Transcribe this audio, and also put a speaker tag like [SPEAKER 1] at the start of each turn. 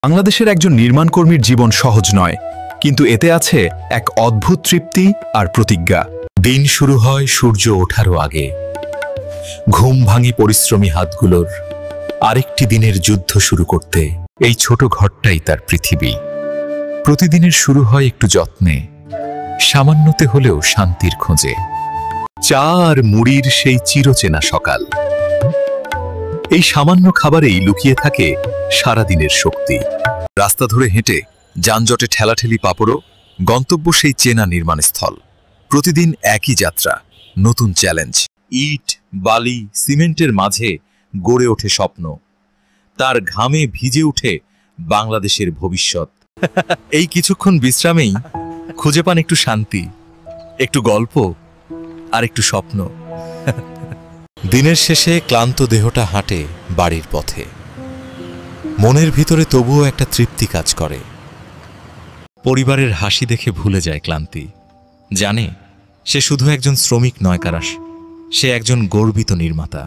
[SPEAKER 1] বাংলাদেশের একজন নির্মাণকর্মীর জীবন সহজ নয়, কিন্তু এতে আছে এক অদ্ভুত তৃপ্তি আর প্রতিজ্ঞা। দিন শুরু হয় সূর্য ওঠারও আগে। ঘুম ভাঙি পরিশ্রমী হাতগুলোর আরেকটি দিনের যুদ্ধ শুরু করতে। এই ছোট ঘরটাই তার পৃথিবী। প্রতিদিনের শুরু হয় একটু যত্নে, সামান্যতে হলেও শান্তির খোঁজে। চা আর মুড়ির সেই চিরচেনা সকাল। এই সামান্য খাবারেই লুকিয়ে থাকে সারাদিনের শক্তি। রাস্তা ধরে হেঁটে, যানজটে ঠেলাঠেলি পাপড়ো, গন্তব্য সেই চেনা নির্মাণস্থল। প্রতিদিন একই যাত্রা, নতুন চ্যালেঞ্জ। ইট, বালি, সিমেন্টের মাঝে গড়ে ওঠে স্বপ্ন। তার ঘামে ভিজে উঠে বাংলাদেশের ভবিষ্যৎ। এই কিছুক্ষণ বিশ্রামেই খুঁজে পান একটু শান্তি, একটু গল্প আর একটু স্বপ্ন। দিনের শেষে ক্লান্ত দেহটা হাঁটে বাড়ির পথে। মনের ভিতরে তবুও একটা তৃপ্তি কাজ করে। পরিবারের হাসি দেখে ভুলে যায় ক্লান্তি। জানে সে শুধু একজন শ্রমিক নয়, সে একজন গর্বিত নির্মাতা।